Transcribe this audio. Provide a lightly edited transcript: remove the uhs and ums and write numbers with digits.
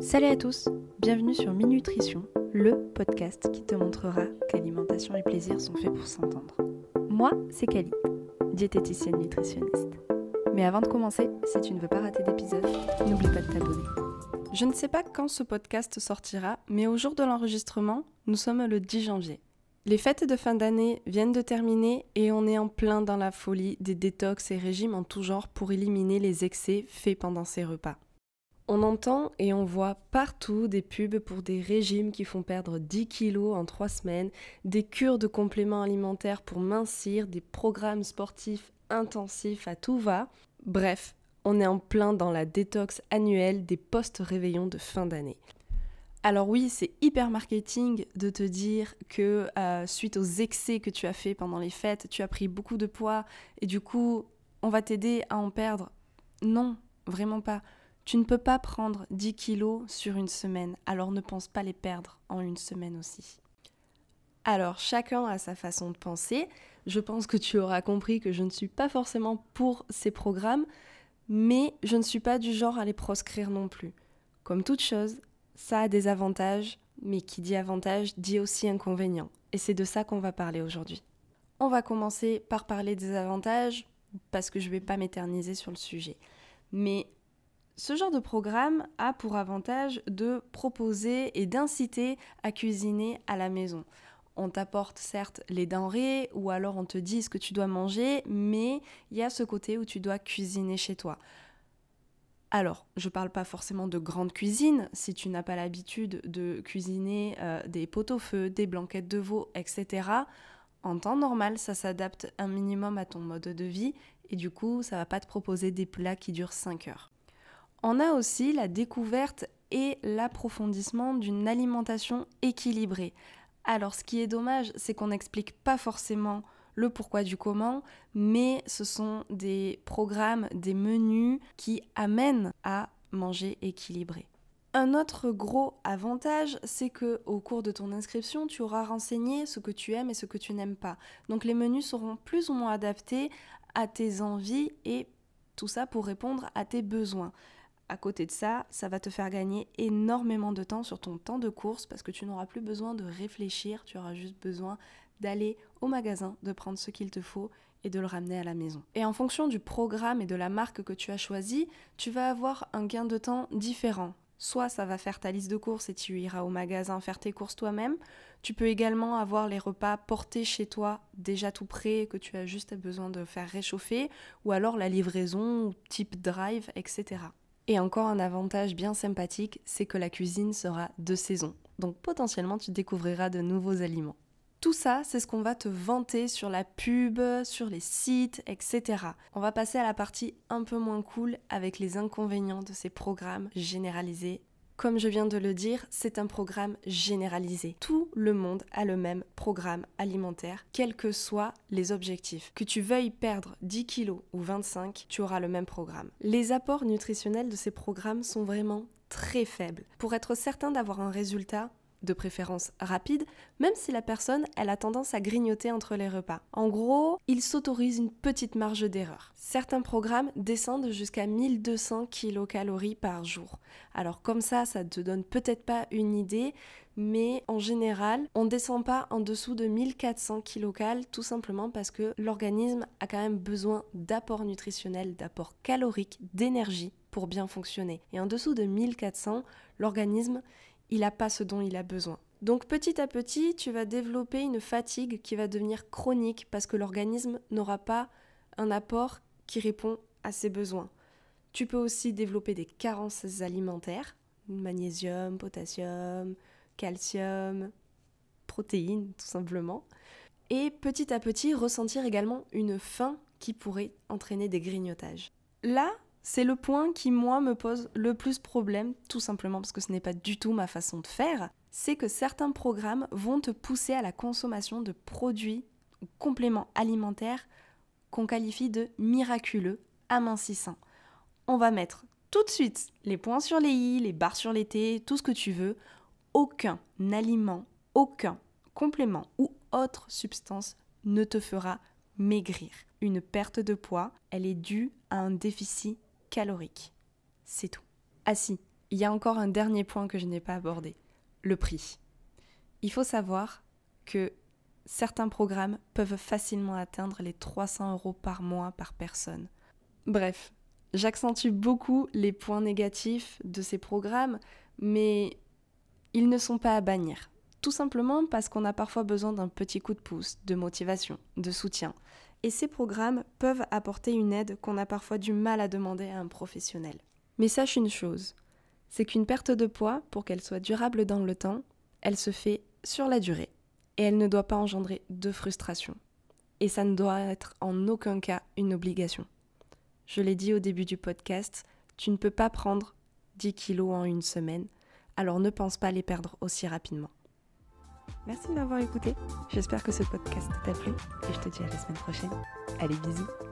Salut à tous, bienvenue sur Minutrition, le podcast qui te montrera qu'alimentation et plaisir sont faits pour s'entendre. Moi, c'est Kali, diététicienne nutritionniste. Mais avant de commencer, si tu ne veux pas rater d'épisode, n'oublie pas de t'abonner. Je ne sais pas quand ce podcast sortira, mais au jour de l'enregistrement, nous sommes le 10 janvier. Les fêtes de fin d'année viennent de terminer et on est en plein dans la folie des détox et régimes en tout genre pour éliminer les excès faits pendant ces repas. On entend et on voit partout des pubs pour des régimes qui font perdre 10 kilos en 3 semaines, des cures de compléments alimentaires pour mincir, des programmes sportifs intensifs à tout va. Bref, on est en plein dans la détox annuelle des post-réveillons de fin d'année. Alors oui, c'est hyper marketing de te dire que suite aux excès que tu as fait pendant les fêtes, tu as pris beaucoup de poids et du coup, on va t'aider à en perdre. Non, vraiment pas. Tu ne peux pas prendre 10 kilos sur une semaine, alors ne pense pas les perdre en une semaine aussi. Alors, chacun a sa façon de penser. Je pense que tu auras compris que je ne suis pas forcément pour ces programmes, mais je ne suis pas du genre à les proscrire non plus. Comme toute chose, ça a des avantages, mais qui dit avantage dit aussi inconvénients. Et c'est de ça qu'on va parler aujourd'hui. On va commencer par parler des avantages, parce que je ne vais pas m'éterniser sur le sujet. Mais ce genre de programme a pour avantage de proposer et d'inciter à cuisiner à la maison. On t'apporte certes les denrées ou alors on te dit ce que tu dois manger, mais il y a ce côté où tu dois cuisiner chez toi. Alors, je ne parle pas forcément de grande cuisine, si tu n'as pas l'habitude de cuisiner des pot-au-feu, des blanquettes de veau, etc. En temps normal, ça s'adapte un minimum à ton mode de vie et du coup, ça ne va pas te proposer des plats qui durent 5 heures. On a aussi la découverte et l'approfondissement d'une alimentation équilibrée. Alors ce qui est dommage, c'est qu'on n'explique pas forcément le pourquoi du comment, mais ce sont des programmes, des menus qui amènent à manger équilibré. Un autre gros avantage, c'est qu'au cours de ton inscription, tu auras renseigné ce que tu aimes et ce que tu n'aimes pas. Donc les menus seront plus ou moins adaptés à tes envies et tout ça pour répondre à tes besoins. À côté de ça, ça va te faire gagner énormément de temps sur ton temps de course parce que tu n'auras plus besoin de réfléchir, tu auras juste besoin d'aller au magasin, de prendre ce qu'il te faut et de le ramener à la maison. Et en fonction du programme et de la marque que tu as choisi, tu vas avoir un gain de temps différent. Soit ça va faire ta liste de courses et tu iras au magasin faire tes courses toi-même. Tu peux également avoir les repas portés chez toi, déjà tout prêt, que tu as juste besoin de faire réchauffer, ou alors la livraison type drive, etc. Et encore un avantage bien sympathique, c'est que la cuisine sera de saison. Donc potentiellement, tu découvriras de nouveaux aliments. Tout ça, c'est ce qu'on va te vanter sur la pub, sur les sites, etc. On va passer à la partie un peu moins cool avec les inconvénients de ces programmes généralisés. Comme je viens de le dire, c'est un programme généralisé. Tout le monde a le même programme alimentaire, quels que soient les objectifs. Que tu veuilles perdre 10 kilos ou 25, tu auras le même programme. Les apports nutritionnels de ces programmes sont vraiment très faibles. Pour être certain d'avoir un résultat, de préférence rapide, même si la personne elle a tendance à grignoter entre les repas. En gros, il s'autorise une petite marge d'erreur. Certains programmes descendent jusqu'à 1200 kilocalories par jour. Alors comme ça te donne peut-être pas une idée, mais en général, on ne descend pas en dessous de 1400 kilocalories, tout simplement parce que l'organisme a quand même besoin d'apports nutritionnels, d'apports caloriques, d'énergie pour bien fonctionner. Et en dessous de 1400, l'organisme il n'a pas ce dont il a besoin. Donc petit à petit, tu vas développer une fatigue qui va devenir chronique parce que l'organisme n'aura pas un apport qui répond à ses besoins. Tu peux aussi développer des carences alimentaires, magnésium, potassium, calcium, protéines tout simplement. Et petit à petit, ressentir également une faim qui pourrait entraîner des grignotages. Là, c'est le point qui, moi, me pose le plus problème, tout simplement parce que ce n'est pas du tout ma façon de faire, c'est que certains programmes vont te pousser à la consommation de produits ou compléments alimentaires qu'on qualifie de miraculeux, amincissants. On va mettre tout de suite les points sur les i, les barres sur les t, tout ce que tu veux. Aucun aliment, aucun complément ou autre substance ne te fera maigrir. Une perte de poids, elle est due à un déficit calorique. C'est tout. Ah si, il y a encore un dernier point que je n'ai pas abordé, le prix. Il faut savoir que certains programmes peuvent facilement atteindre les 300 € par mois par personne. Bref, j'accentue beaucoup les points négatifs de ces programmes, mais ils ne sont pas à bannir. Tout simplement parce qu'on a parfois besoin d'un petit coup de pouce, de motivation, de soutien. Et ces programmes peuvent apporter une aide qu'on a parfois du mal à demander à un professionnel. Mais sache une chose, c'est qu'une perte de poids, pour qu'elle soit durable dans le temps, elle se fait sur la durée. Et elle ne doit pas engendrer de frustration. Et ça ne doit être en aucun cas une obligation. Je l'ai dit au début du podcast, tu ne peux pas prendre 10 kilos en une semaine, alors ne pense pas les perdre aussi rapidement. Merci de m'avoir écouté, j'espère que ce podcast t'a plu et je te dis à la semaine prochaine. Allez, bisous.